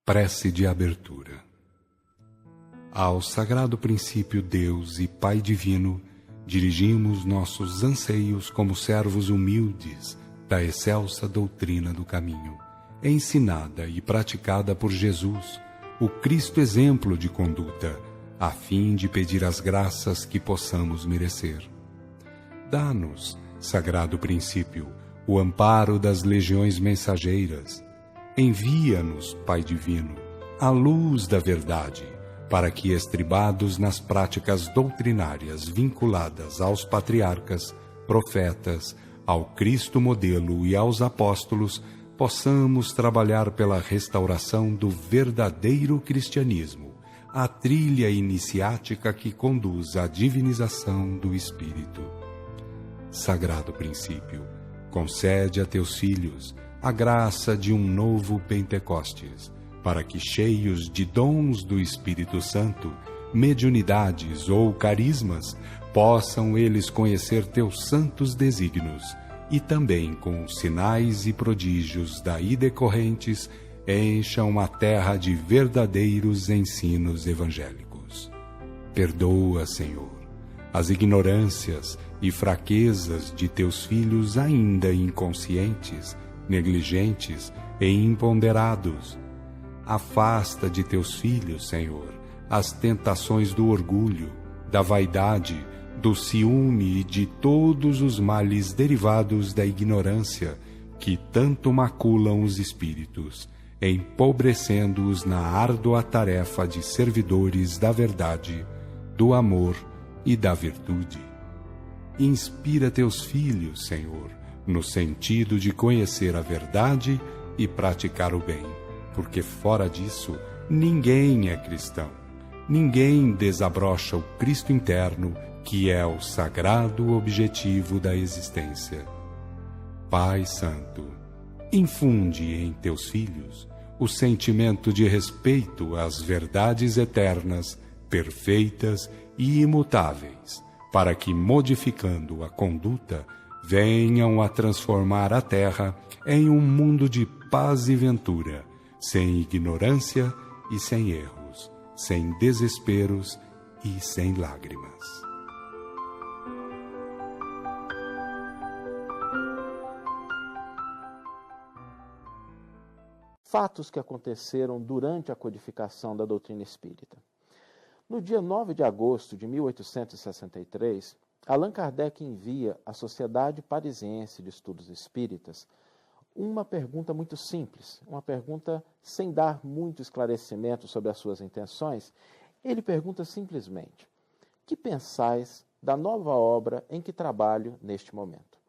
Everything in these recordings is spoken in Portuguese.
Prece de abertura. Ao sagrado princípio Deus e Pai divino, dirigimos nossos anseios como servos humildes da excelsa doutrina do caminho, ensinada e praticada por Jesus, o Cristo exemplo de conduta, a fim de pedir as graças que possamos merecer. Dá-nos, sagrado princípio, o amparo das legiões mensageiras. Envia-nos, Pai divino, a luz da verdade, para que, estribados nas práticas doutrinárias vinculadas aos patriarcas, profetas, ao Cristo modelo e aos apóstolos, possamos trabalhar pela restauração do verdadeiro cristianismo, a trilha iniciática que conduz à divinização do Espírito. Sagrado princípio, concede a teus filhos a graça de um novo Pentecostes, para que, cheios de dons do Espírito Santo, mediunidades ou carismas, possam eles conhecer teus santos desígnios e também, com os sinais e prodígios daí decorrentes, encham a terra de verdadeiros ensinos evangélicos. Perdoa, Senhor, as ignorâncias e fraquezas de teus filhos ainda inconscientes, negligentes e imponderados. Afasta de teus filhos, Senhor, as tentações do orgulho, da vaidade, do ciúme e de todos os males derivados da ignorância que tanto maculam os espíritos, empobrecendo-os na árdua tarefa de servidores da verdade, do amor e da virtude. Inspira teus filhos, Senhor, no sentido de conhecer a verdade e praticar o bem, porque fora disso ninguém é cristão. Ninguém desabrocha o Cristo interno, que é o sagrado objetivo da existência. Pai Santo, infunde em teus filhos o sentimento de respeito às verdades eternas, perfeitas e imutáveis, para que, modificando a conduta, venham a transformar a terra em um mundo de paz e ventura, sem ignorância e sem erros, sem desesperos e sem lágrimas. Fatos que aconteceram durante a codificação da doutrina espírita. No dia 9 de agosto de 1863, Allan Kardec envia à Sociedade Parisiense de Estudos Espíritas uma pergunta muito simples, uma pergunta sem dar muito esclarecimento sobre as suas intenções. Ele pergunta simplesmente: que pensais da nova obra em que trabalho neste momento?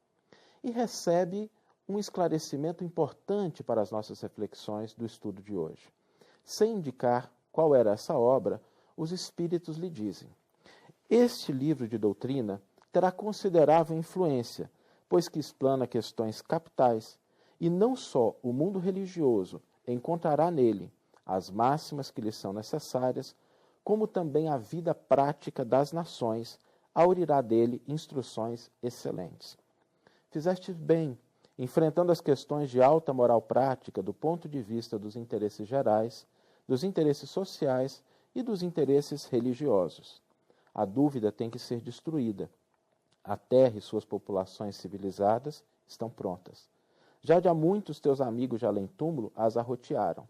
E recebe um esclarecimento importante para as nossas reflexões do estudo de hoje. Sem indicar qual era essa obra, os espíritos lhe dizem: este livro de doutrina terá considerável influência, pois que explana questões capitais, e não só o mundo religioso encontrará nele as máximas que lhe são necessárias, como também a vida prática das nações aurirá dele instruções excelentes. Fizeste bem, enfrentando as questões de alta moral prática do ponto de vista dos interesses gerais, dos interesses sociais e dos interesses religiosos. A dúvida tem que ser destruída. A terra e suas populações civilizadas estão prontas. Já de há muitos teus amigos de além-túmulo as arrotearam.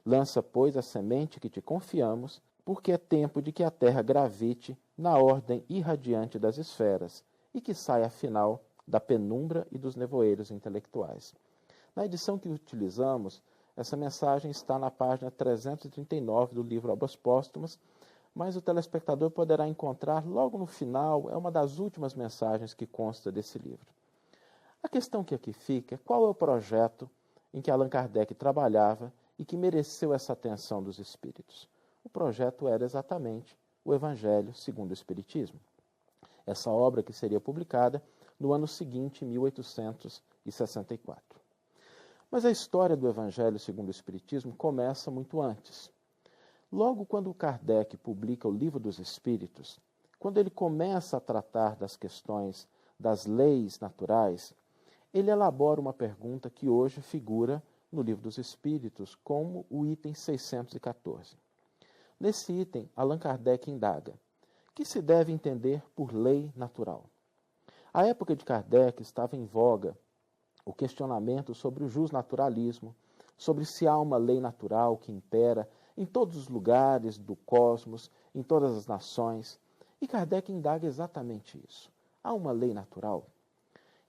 Lança, pois, a semente que te confiamos, porque é tempo de que a terra gravite na ordem irradiante das esferas e que saia, afinal, da penumbra e dos nevoeiros intelectuais. Na edição que utilizamos, essa mensagem está na página 339 do livro Obras Póstumas, mas o telespectador poderá encontrar logo no final, é uma das últimas mensagens que consta desse livro. A questão que aqui fica é qual é o projeto em que Allan Kardec trabalhava e que mereceu essa atenção dos espíritos. O projeto era exatamente o Evangelho segundo o Espiritismo. Essa obra que seria publicada no ano seguinte, 1864. Mas a história do Evangelho segundo o Espiritismo começa muito antes. Logo quando Kardec publica o Livro dos Espíritos, quando ele começa a tratar das questões das leis naturais, ele elabora uma pergunta que hoje figura no Livro dos Espíritos como o item 614. Nesse item, Allan Kardec indaga: que se deve entender por lei natural? À época de Kardec estava em voga o questionamento sobre o justnaturalismo, sobre se há uma lei natural que impera em todos os lugares do cosmos, em todas as nações. E Kardec indaga exatamente isso. Há uma lei natural?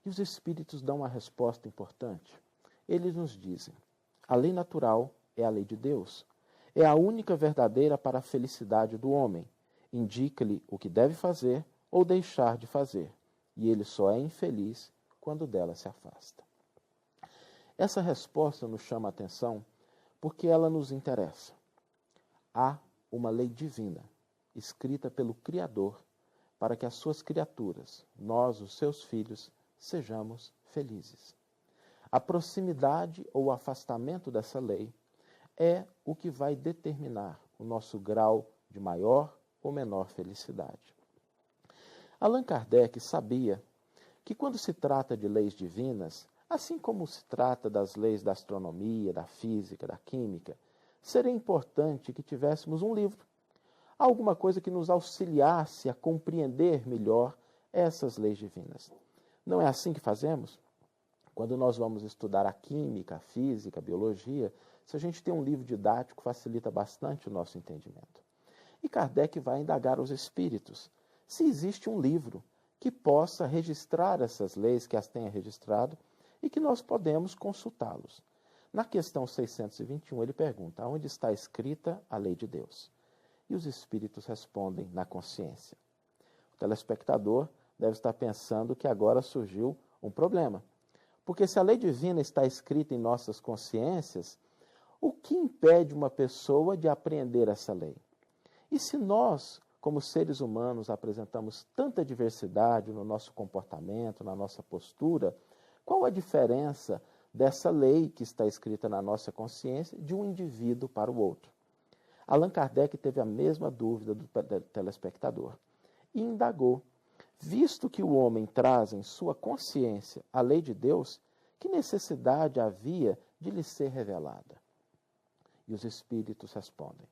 E os espíritos dão uma resposta importante. Eles nos dizem: a lei natural é a lei de Deus. É a única verdadeira para a felicidade do homem. Indica-lhe o que deve fazer ou deixar de fazer. E ele só é infeliz quando dela se afasta. Essa resposta nos chama a atenção porque ela nos interessa. Há uma lei divina, escrita pelo Criador, para que as suas criaturas, nós, os seus filhos, sejamos felizes. A proximidade ou o afastamento dessa lei é o que vai determinar o nosso grau de maior ou menor felicidade. Allan Kardec sabia que quando se trata de leis divinas, assim como se trata das leis da astronomia, da física, da química, seria importante que tivéssemos um livro, alguma coisa que nos auxiliasse a compreender melhor essas leis divinas. Não é assim que fazemos? Quando nós vamos estudar a química, a física, a biologia, se a gente tem um livro didático, facilita bastante o nosso entendimento. E Kardec vai indagar aos espíritos se existe um livro que possa registrar essas leis, que as tenha registrado, e que nós podemos consultá-los. Na questão 621, ele pergunta: onde está escrita a lei de Deus? E os espíritos respondem: na consciência. O telespectador deve estar pensando que agora surgiu um problema. Porque se a lei divina está escrita em nossas consciências, o que impede uma pessoa de apreender essa lei? E se nós, como seres humanos, apresentamos tanta diversidade no nosso comportamento, na nossa postura, qual a diferença dessa lei que está escrita na nossa consciência de um indivíduo para o outro? Allan Kardec teve a mesma dúvida do telespectador e indagou: visto que o homem traz em sua consciência a lei de Deus, que necessidade havia de lhe ser revelada? E os espíritos respondem: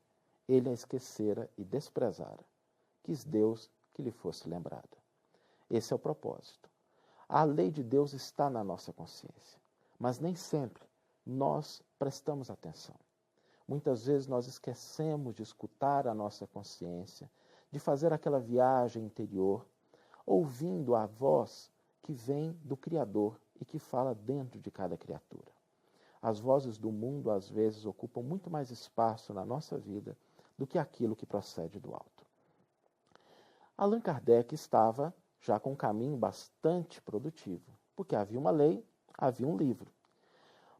ele a esquecera e desprezara. Quis Deus que lhe fosse lembrada. Esse é o propósito. A lei de Deus está na nossa consciência, mas nem sempre nós prestamos atenção. Muitas vezes nós esquecemos de escutar a nossa consciência, de fazer aquela viagem interior, ouvindo a voz que vem do Criador e que fala dentro de cada criatura. As vozes do mundo, às vezes, ocupam muito mais espaço na nossa vida do que aquilo que procede do alto. Allan Kardec estava já com um caminho bastante produtivo, porque havia uma lei, havia um livro.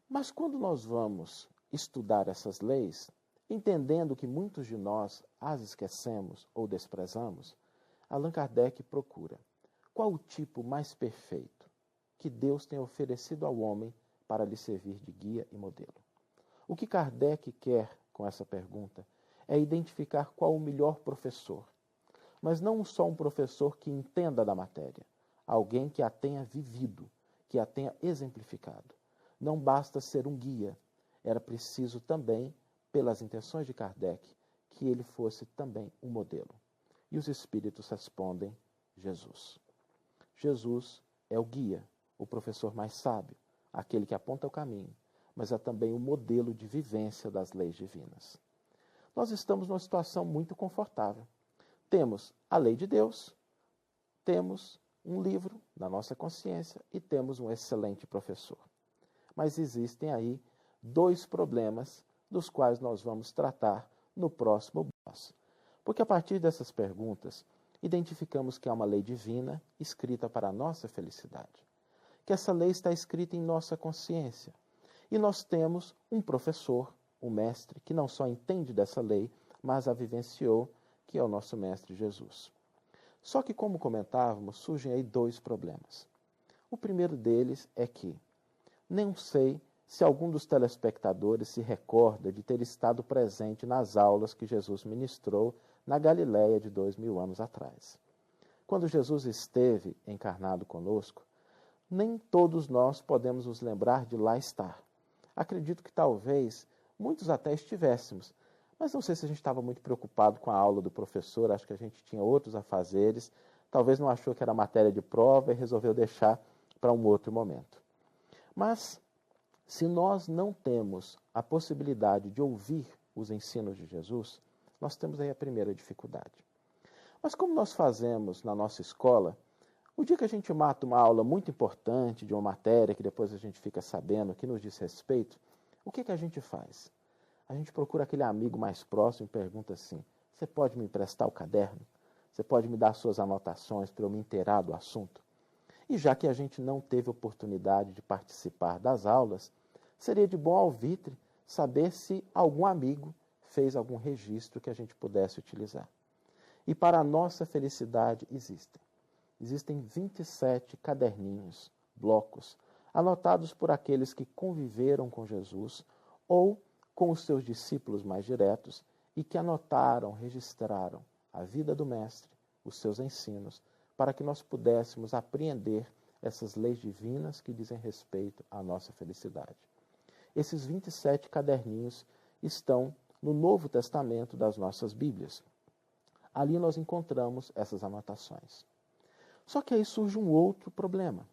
Mas quando nós vamos estudar essas leis, entendendo que muitos de nós as esquecemos ou desprezamos, Allan Kardec procura qual o tipo mais perfeito que Deus tem oferecido ao homem para lhe servir de guia e modelo. O que Kardec quer com essa pergunta é identificar qual o melhor professor, mas não só um professor que entenda da matéria, alguém que a tenha vivido, que a tenha exemplificado. Não basta ser um guia, era preciso também, pelas intenções de Kardec, que ele fosse também um modelo. E os espíritos respondem: Jesus. Jesus é o guia, o professor mais sábio, aquele que aponta o caminho, mas é também o modelo de vivência das leis divinas. Nós estamos numa situação muito confortável. Temos a lei de Deus, temos um livro na nossa consciência e temos um excelente professor. Mas existem aí dois problemas dos quais nós vamos tratar no próximo bloco. Porque a partir dessas perguntas, identificamos que há uma lei divina escrita para a nossa felicidade. Que essa lei está escrita em nossa consciência. E nós temos um professor, um mestre, que não só entende dessa lei, mas a vivenciou, que é o nosso mestre Jesus. Só que, como comentávamos, surgem aí dois problemas. O primeiro deles é que não sei se algum dos telespectadores se recorda de ter estado presente nas aulas que Jesus ministrou na Galiléia de 2000 anos atrás. Quando Jesus esteve encarnado conosco, nem todos nós podemos nos lembrar de lá estar. Acredito que talvez muitos até estivéssemos, mas não sei se a gente estava muito preocupado com a aula do professor, acho que a gente tinha outros afazeres, talvez não achou que era matéria de prova e resolveu deixar para um outro momento. Mas, se nós não temos a possibilidade de ouvir os ensinos de Jesus, nós temos aí a primeira dificuldade. Mas como nós fazemos na nossa escola, o dia que a gente mata uma aula muito importante de uma matéria que depois a gente fica sabendo que nos diz respeito, o que a gente faz? A gente procura aquele amigo mais próximo e pergunta assim: você pode me emprestar o caderno? Você pode me dar suas anotações para eu me inteirar do assunto? E já que a gente não teve oportunidade de participar das aulas, seria de bom alvitre saber se algum amigo fez algum registro que a gente pudesse utilizar. E para a nossa felicidade existem 27 caderninhos, blocos, anotados por aqueles que conviveram com Jesus ou com os seus discípulos mais diretos e que anotaram, registraram a vida do Mestre, os seus ensinos, para que nós pudéssemos apreender essas leis divinas que dizem respeito à nossa felicidade. Esses 27 caderninhos estão no Novo Testamento das nossas Bíblias. Ali nós encontramos essas anotações. Só que aí surge um outro problema.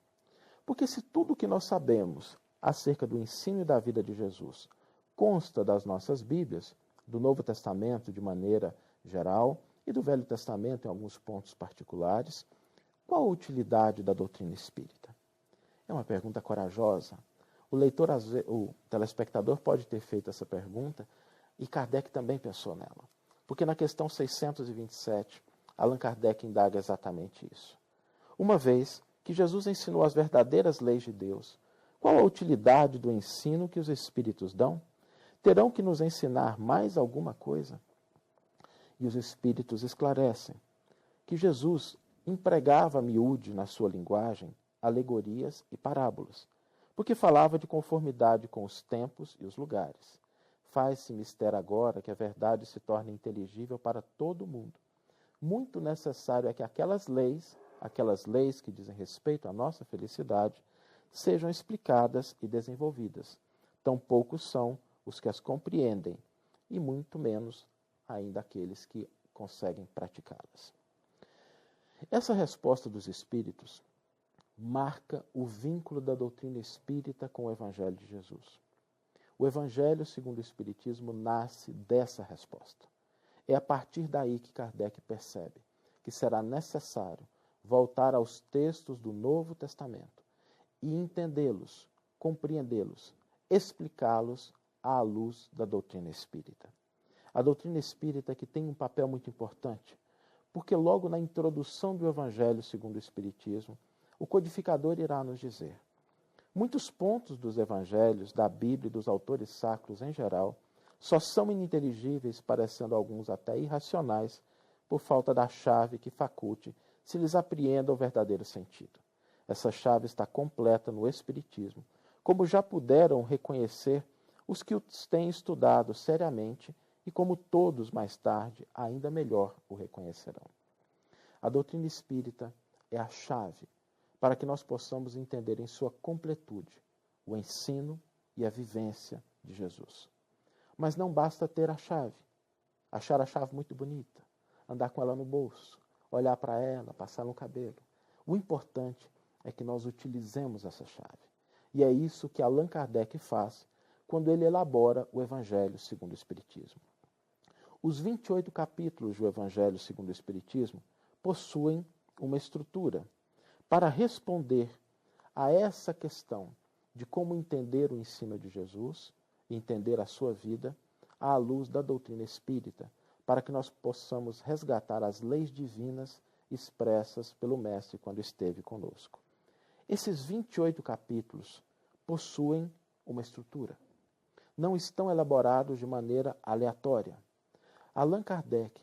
Porque se tudo o que nós sabemos acerca do ensino e da vida de Jesus consta das nossas Bíblias, do Novo Testamento de maneira geral e do Velho Testamento em alguns pontos particulares, qual a utilidade da doutrina espírita? É uma pergunta corajosa. O telespectador pode ter feito essa pergunta e Kardec também pensou nela. Porque na questão 627, Allan Kardec indaga exatamente isso. Uma vez que Jesus ensinou as verdadeiras leis de Deus, qual a utilidade do ensino que os Espíritos dão? Terão que nos ensinar mais alguma coisa? E os Espíritos esclarecem que Jesus empregava a miúde na sua linguagem alegorias e parábolas, porque falava de conformidade com os tempos e os lugares. Faz-se mister agora que a verdade se torne inteligível para todo mundo. Muito necessário é que aquelas leis que dizem respeito à nossa felicidade, sejam explicadas e desenvolvidas. Tão poucos são os que as compreendem, e muito menos ainda aqueles que conseguem praticá-las. Essa resposta dos Espíritos marca o vínculo da doutrina espírita com o Evangelho de Jesus. O Evangelho, segundo o Espiritismo, nasce dessa resposta. É a partir daí que Kardec percebe que será necessário voltar aos textos do Novo Testamento e entendê-los, compreendê-los, explicá-los à luz da doutrina espírita. A doutrina espírita que tem um papel muito importante, porque logo na introdução do Evangelho segundo o Espiritismo, o codificador irá nos dizer: muitos pontos dos Evangelhos, da Bíblia e dos autores sacros em geral, só são ininteligíveis, parecendo alguns até irracionais, por falta da chave que faculte se lhes apreenda o verdadeiro sentido. Essa chave está completa no Espiritismo, como já puderam reconhecer os que os têm estudado seriamente e como todos mais tarde ainda melhor o reconhecerão. A doutrina espírita é a chave para que nós possamos entender em sua completude o ensino e a vivência de Jesus. Mas não basta ter a chave, achar a chave muito bonita, andar com ela no bolso, olhar para ela, passar no cabelo. O importante é que nós utilizemos essa chave. E é isso que Allan Kardec faz quando ele elabora o Evangelho segundo o Espiritismo. Os 28 capítulos do Evangelho segundo o Espiritismo possuem uma estrutura para responder a essa questão de como entender o ensino de Jesus, entender a sua vida, à luz da doutrina espírita, para que nós possamos resgatar as leis divinas expressas pelo Mestre quando esteve conosco. Esses 28 capítulos possuem uma estrutura. Não estão elaborados de maneira aleatória. Allan Kardec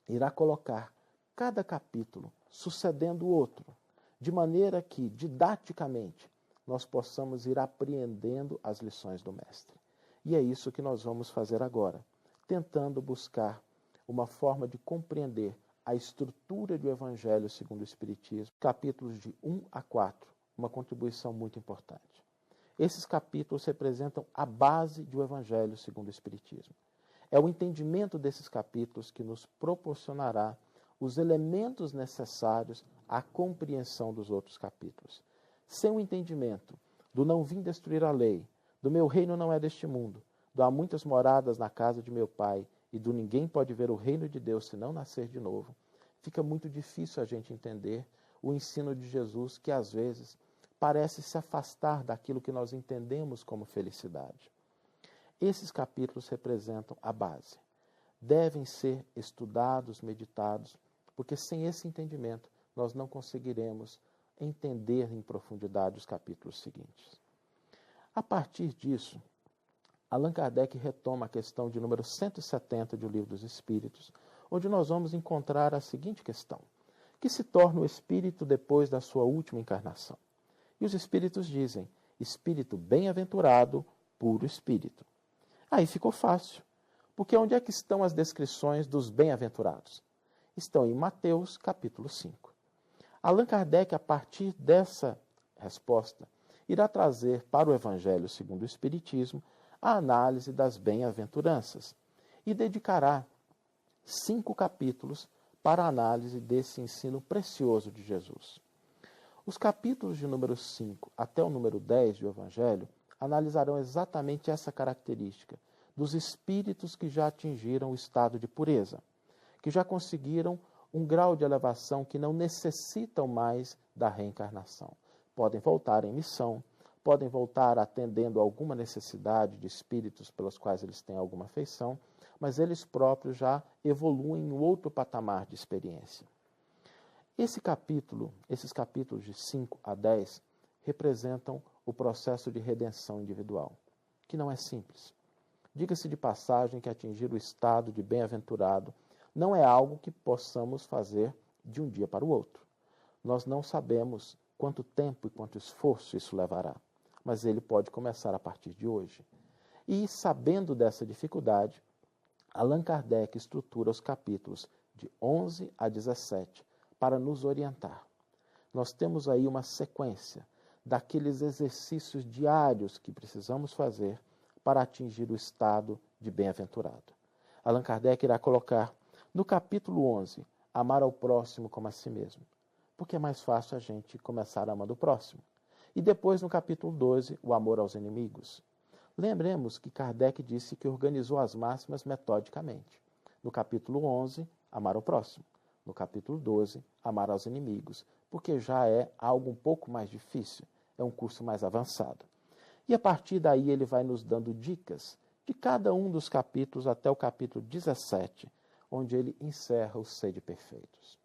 irá colocar cada capítulo sucedendo o outro, de maneira que, didaticamente, nós possamos ir apreendendo as lições do Mestre. E é isso que nós vamos fazer agora, tentando buscar uma forma de compreender a estrutura do Evangelho segundo o Espiritismo, capítulos de 1 a 4, uma contribuição muito importante. esses capítulos representam a base do Evangelho segundo o Espiritismo. É o entendimento desses capítulos que nos proporcionará os elementos necessários à compreensão dos outros capítulos. Sem o entendimento do não vim destruir a lei, do meu reino não é deste mundo, do há muitas moradas na casa de meu pai e do ninguém pode ver o reino de Deus se não nascer de novo, fica muito difícil a gente entender o ensino de Jesus que às vezes parece se afastar daquilo que nós entendemos como felicidade. Esses capítulos representam a base. Devem ser estudados, meditados, porque sem esse entendimento nós não conseguiremos entender em profundidade os capítulos seguintes. A partir disso, Allan Kardec retoma a questão de número 170 do Livro dos Espíritos, onde nós vamos encontrar a seguinte questão: que se torna o espírito depois da sua última encarnação? E os espíritos dizem: espírito bem-aventurado, puro espírito. Aí ficou fácil, porque onde é que estão as descrições dos bem-aventurados? Estão em Mateus, capítulo 5. Allan Kardec, a partir dessa resposta, irá trazer para o Evangelho segundo o Espiritismo a análise das bem-aventuranças e dedicará 5 capítulos para a análise desse ensino precioso de Jesus. Os capítulos de número 5 até o número 10 do Evangelho analisarão exatamente essa característica dos espíritos que já atingiram o estado de pureza, que já conseguiram um grau de elevação que não necessitam mais da reencarnação. Podem voltar em missão, podem voltar atendendo a alguma necessidade de espíritos pelos quais eles têm alguma afeição, mas eles próprios já evoluem em outro patamar de experiência. Esses capítulos de 5 a 10 representam o processo de redenção individual, que não é simples. Diga-se de passagem que atingir o estado de bem-aventurado não é algo que possamos fazer de um dia para o outro. Nós não sabemos quanto tempo e quanto esforço isso levará, mas ele pode começar a partir de hoje. E, sabendo dessa dificuldade, Allan Kardec estrutura os capítulos de 11 a 17 para nos orientar. Nós temos aí uma sequência daqueles exercícios diários que precisamos fazer para atingir o estado de bem-aventurado. Allan Kardec irá colocar no capítulo 11, amar ao próximo como a si mesmo, porque é mais fácil a gente começar amando o próximo. E depois, no capítulo 12, o amor aos inimigos. Lembremos que Kardec disse que organizou as máximas metodicamente. No capítulo 11, amar ao próximo. No capítulo 12, amar aos inimigos, porque já é algo um pouco mais difícil, é um curso mais avançado. E a partir daí ele vai nos dando dicas de cada um dos capítulos até o capítulo 17, onde ele encerra os sede perfeitos.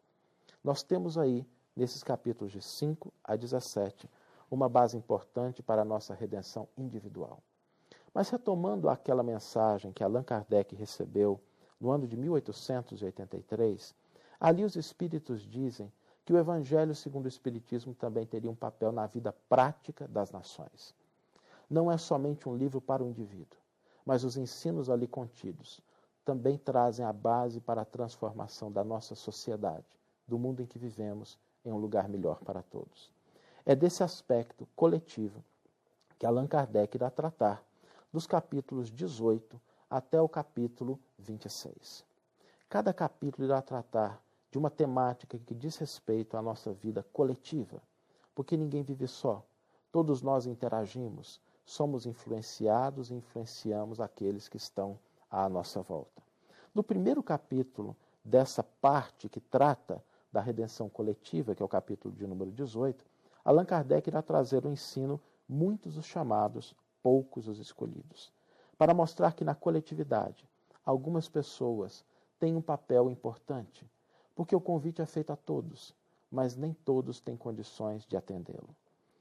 Nós temos aí, nesses capítulos de 5 a 17, uma base importante para a nossa redenção individual. Mas retomando aquela mensagem que Allan Kardec recebeu no ano de 1883, ali os espíritos dizem que o Evangelho segundo o Espiritismo também teria um papel na vida prática das nações. Não é somente um livro para o indivíduo, mas os ensinos ali contidos também trazem a base para a transformação da nossa sociedade, do mundo em que vivemos, em um lugar melhor para todos. É desse aspecto coletivo que Allan Kardec irá tratar dos capítulos 18 até o capítulo 26. Cada capítulo irá tratar de uma temática que diz respeito à nossa vida coletiva, porque ninguém vive só. Todos nós interagimos, somos influenciados e influenciamos aqueles que estão à nossa volta. No primeiro capítulo dessa parte que trata da redenção coletiva, que é o capítulo de número 18, Allan Kardec irá trazer o ensino muitos os chamados, poucos os escolhidos, para mostrar que na coletividade algumas pessoas têm um papel importante, porque o convite é feito a todos, mas nem todos têm condições de atendê-lo.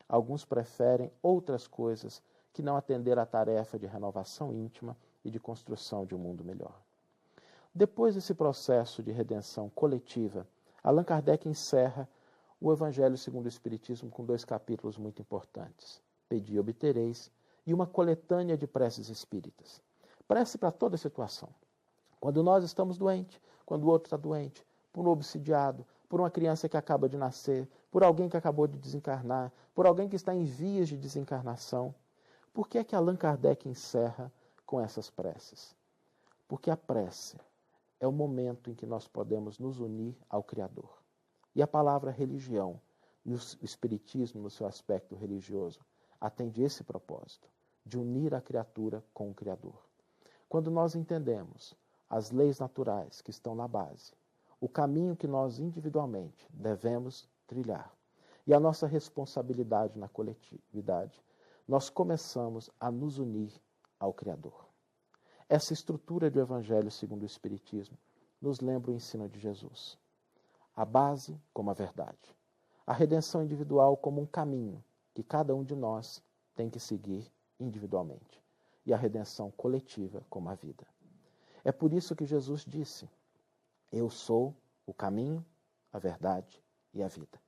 Alguns preferem outras coisas que não atender à tarefa de renovação íntima e de construção de um mundo melhor. Depois desse processo de redenção coletiva, Allan Kardec encerra o Evangelho segundo o Espiritismo com 2 capítulos muito importantes: Pedi e obtereis, e uma coletânea de preces espíritas. Prece para toda situação. Quando nós estamos doentes, quando o outro está doente, por um obsidiado, por uma criança que acaba de nascer, por alguém que acabou de desencarnar, por alguém que está em vias de desencarnação. por que é que Allan Kardec encerra com essas preces? Porque a prece é o momento em que nós podemos nos unir ao Criador. E a palavra religião, e o Espiritismo no seu aspecto religioso, atende esse propósito, de unir a criatura com o Criador. Quando nós entendemos as leis naturais que estão na base, o caminho que nós individualmente devemos trilhar e a nossa responsabilidade na coletividade, nós começamos a nos unir ao Criador. Essa estrutura do Evangelho segundo o Espiritismo nos lembra o ensino de Jesus. A base como a verdade. A redenção individual como um caminho que cada um de nós tem que seguir individualmente. E a redenção coletiva como a vida. É por isso que Jesus disse: eu sou o caminho, a verdade e a vida.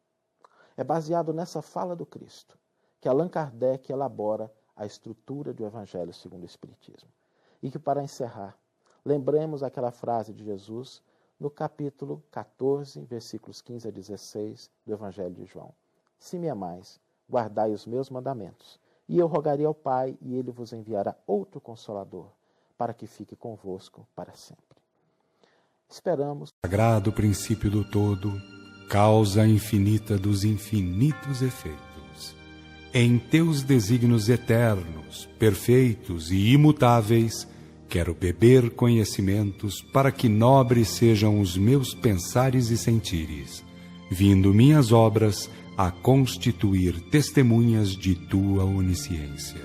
É baseado nessa fala do Cristo que Allan Kardec elabora a estrutura do Evangelho segundo o Espiritismo. E que, para encerrar, lembremos aquela frase de Jesus no capítulo 14, versículos 15 a 16 do Evangelho de João. Se me amais, guardai os meus mandamentos, e eu rogarei ao Pai, e ele vos enviará outro Consolador, para que fique convosco para sempre. Esperamos. Sagrado princípio do todo, causa infinita dos infinitos efeitos. Em teus desígnios eternos, perfeitos e imutáveis, quero beber conhecimentos para que nobres sejam os meus pensares e sentires, vindo minhas obras a constituir testemunhas de tua onisciência.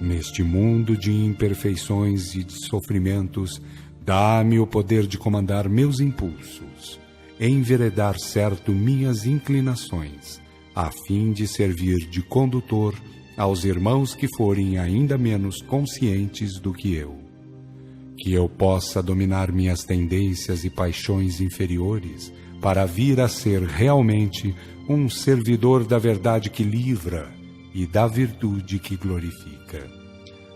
Neste mundo de imperfeições e de sofrimentos, dá-me o poder de comandar meus impulsos, enveredar certo minhas inclinações, a fim de servir de condutor aos irmãos que forem ainda menos conscientes do que eu. Que eu possa dominar minhas tendências e paixões inferiores para vir a ser realmente um servidor da verdade que livra e da virtude que glorifica.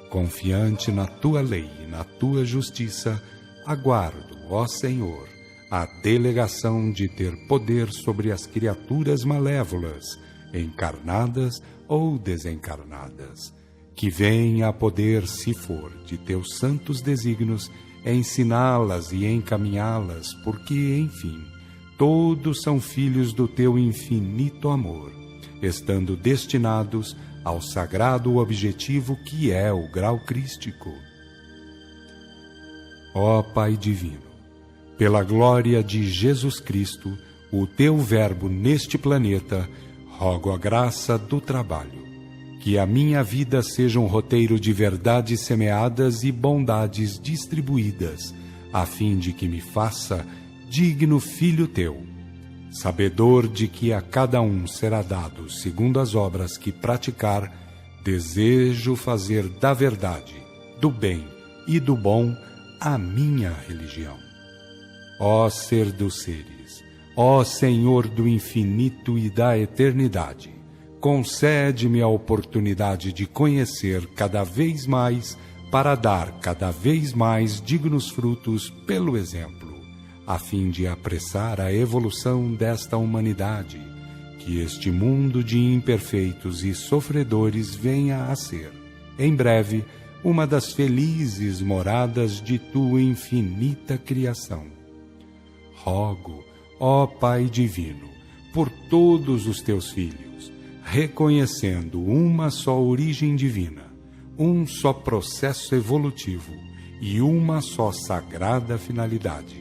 Confiante na tua lei e na tua justiça, aguardo, ó Senhor, a delegação de ter poder sobre as criaturas malévolas, encarnadas ou desencarnadas, que venha a poder, se for de teus santos desígnios, ensiná-las e encaminhá-las, porque, enfim, todos são filhos do teu infinito amor, estando destinados ao sagrado objetivo que é o grau crístico. Ó Pai Divino, pela glória de Jesus Cristo, o teu Verbo neste planeta, rogo a graça do trabalho, que a minha vida seja um roteiro de verdades semeadas e bondades distribuídas, a fim de que me faça digno filho teu, sabedor de que a cada um será dado, segundo as obras que praticar, desejo fazer da verdade, do bem e do bom a minha religião. Ó Ser dos seres, ó Senhor do infinito e da eternidade, concede-me a oportunidade de conhecer cada vez mais para dar cada vez mais dignos frutos pelo exemplo, a fim de apressar a evolução desta humanidade, que este mundo de imperfeitos e sofredores venha a ser, em breve, uma das felizes moradas de tua infinita criação. Rogo, ó Pai Divino, por todos os teus filhos, reconhecendo uma só origem divina, um só processo evolutivo e uma só sagrada finalidade.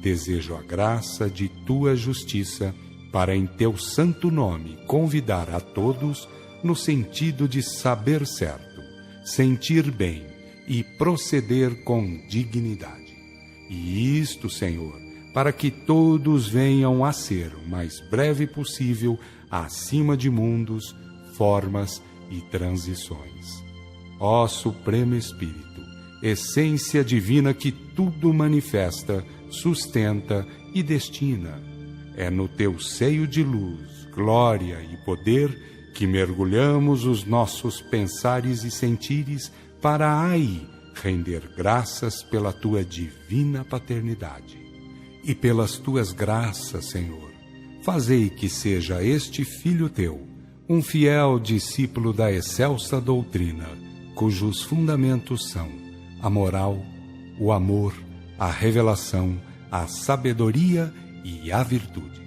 Desejo a graça de tua justiça para em teu santo nome convidar a todos no sentido de saber certo, sentir bem e proceder com dignidade. E isto, Senhor, para que todos venham a ser o mais breve possível acima de mundos, formas e transições. Ó Supremo Espírito, essência divina que tudo manifesta, sustenta e destina, é no teu seio de luz, glória e poder que mergulhamos os nossos pensares e sentires para aí render graças pela tua divina paternidade. E pelas tuas graças, Senhor, fazei que seja este Filho teu um fiel discípulo da excelsa doutrina, cujos fundamentos são a moral, o amor, a revelação, a sabedoria e a virtude.